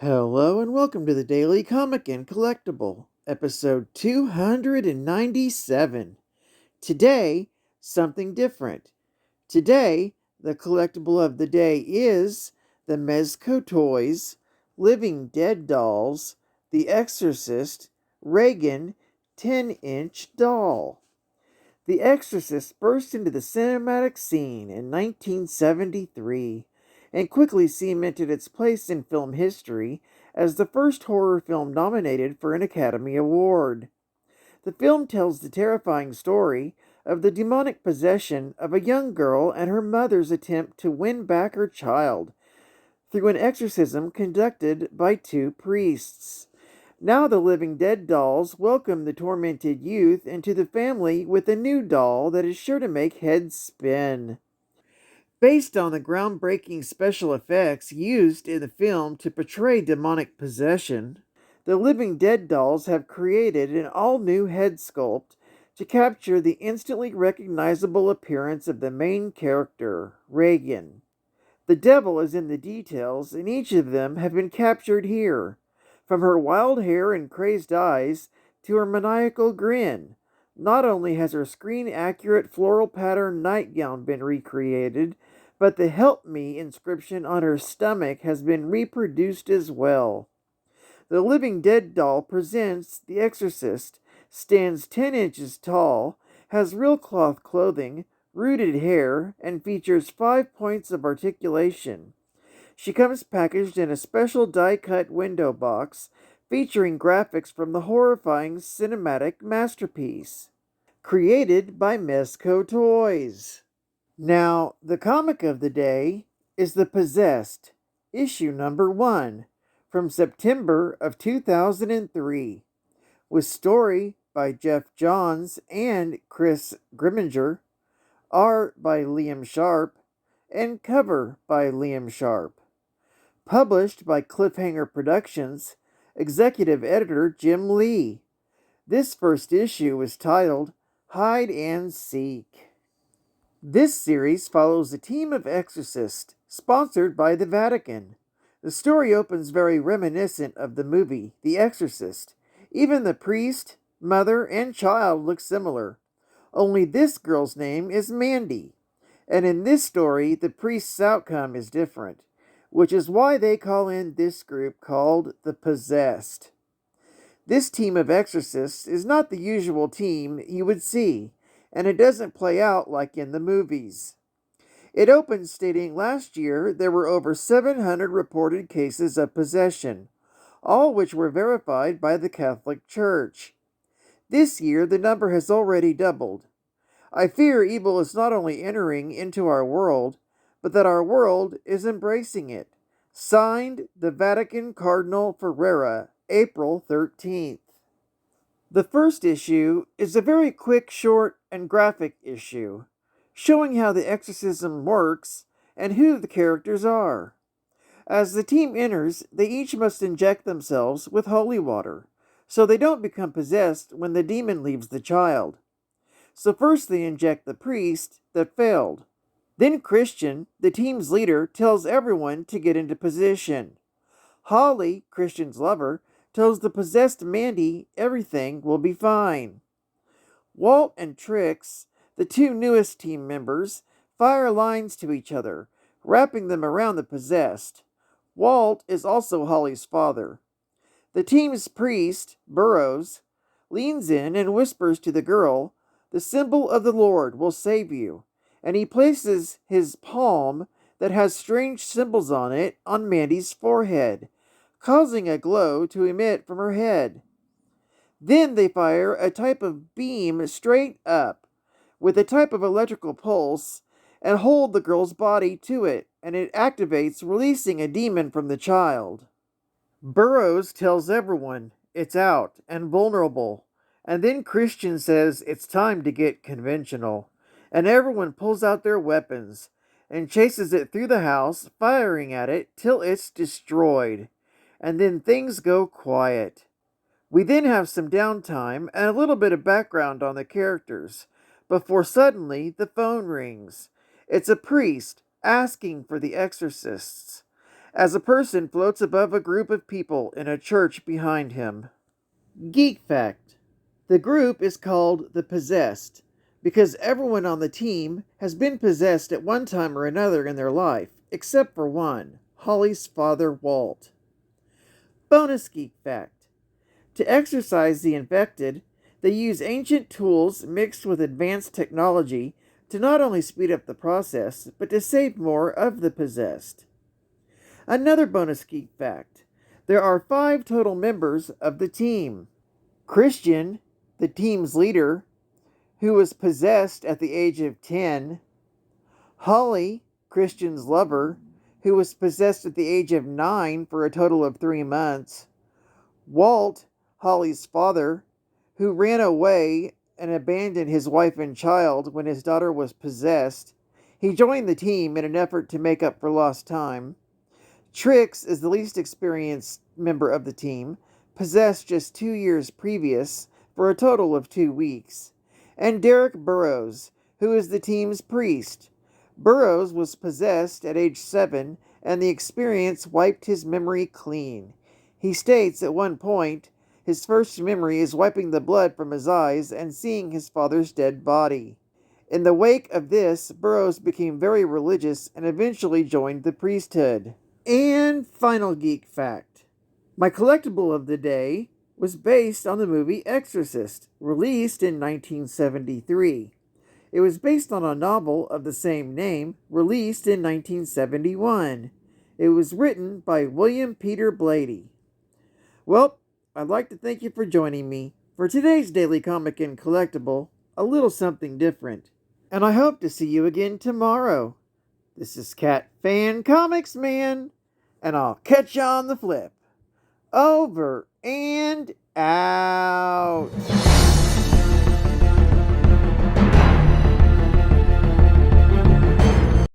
Hello and welcome to the Daily Comic and Collectible, episode 297. Today, something different. Today, the collectible of the day is the Mezco toys, Living Dead dolls, The Exorcist, Regan 10-inch doll. The Exorcist burst into the cinematic scene in 1973 and quickly cemented its place in film history as the first horror film nominated for an Academy Award. The film tells the terrifying story of the demonic possession of a young girl and her mother's attempt to win back her child through an exorcism conducted by two priests. Now the Living Dead dolls welcome the tormented youth into the family with a new doll that is sure to make heads spin. Based on the groundbreaking special effects used in the film to portray demonic possession, the Living Dead dolls have created an all-new head sculpt to capture the instantly recognizable appearance of the main character, Regan. The devil is in the details, and each of them have been captured here, from her wild hair and crazed eyes to her maniacal grin. Not only has her screen-accurate floral pattern nightgown been recreated, but the "Help Me" inscription on her stomach has been reproduced as well. The Living Dead doll presents The Exorcist, stands 10 inches tall, has real cloth clothing, rooted hair, and features 5 points of articulation. She comes packaged in a special die-cut window box featuring graphics from the horrifying cinematic masterpiece. Created by Mezco Toys. Now, the comic of the day is The Possessed, issue number 1, from September of 2003, with story by Jeff Johns and Chris Grimminger, art by Liam Sharp, and cover by Liam Sharp. Published by Cliffhanger Productions, executive editor Jim Lee. This first issue is titled Hide and Seek. This series follows a team of exorcists sponsored by the Vatican. The story opens very reminiscent of the movie The Exorcist. Even the priest, mother, and child look similar. Only this girl's name is Mandy. And in this story, the priest's outcome is different, which is why they call in this group called the Possessed. This team of exorcists is not the usual team you would see, and it doesn't play out like in the movies. It opens stating last year there were over 700 reported cases of possession, all which were verified by the Catholic Church. This year the number has already doubled. I fear evil is not only entering into our world, but that our world is embracing it. Signed, the Vatican Cardinal Ferrera, April 13th. The first issue is a very quick, short, and graphic issue, showing how the exorcism works and who the characters are. As the team enters, they each must inject themselves with holy water, so they don't become possessed when the demon leaves the child. So first they inject the priest that failed. Then Christian, the team's leader, tells everyone to get into position. Holly, Christian's lover, tells the possessed Mandy everything will be fine. Walt and Trix, the two newest team members, fire lines to each other, wrapping them around the possessed. Walt is also Holly's father. The team's priest, Burroughs, leans in and whispers to the girl, "The symbol of the Lord will save you," and he places his palm that has strange symbols on it on Mandy's forehead, causing a glow to emit from her head. Then they fire a type of beam straight up, with a type of electrical pulse, and hold the girl's body to it, and it activates, releasing a demon from the child. Burroughs tells everyone it's out and vulnerable, and then Christian says it's time to get conventional, and everyone pulls out their weapons and chases it through the house, firing at it till it's destroyed. And then things go quiet. We then have some downtime and a little bit of background on the characters, before suddenly the phone rings. It's a priest asking for the exorcists. as a person floats above a group of people in a church behind him. Geek fact. The group is called the Possessed because everyone on the team has been possessed at one time or another in their life, except for one, Holly's father, Walt. Bonus geek fact. To exorcise the infected, they use ancient tools mixed with advanced technology to not only speed up the process, but to save more of the possessed. Another bonus geek fact. There are 5 total members of the team. Christian, the team's leader, who was possessed at the age of 10. Holly, Christian's lover, who was possessed at the age of 9 for a total of 3 months. Walt, Holly's father, who ran away and abandoned his wife and child when his daughter was possessed. He joined the team in an effort to make up for lost time. Trix is the least experienced member of the team, possessed just 2 years previous for a total of 2 weeks. And Derek Burrows, who is the team's priest. Burrows was possessed at age 7, and the experience wiped his memory clean. He states at one point, his first memory is wiping the blood from his eyes and seeing his father's dead body. In the wake of this, Burrows became very religious and eventually joined the priesthood. And final geek fact. My collectible of the day was based on the movie Exorcist, released in 1973. It was based on a novel of the same name, released in 1971. It was written by William Peter Blatty. Well, I'd like to thank you for joining me for today's Daily Comic and Collectible, a little something different. And I hope to see you again tomorrow. This is Cat Fan Comics Man, and I'll catch you on the flip. Over and out.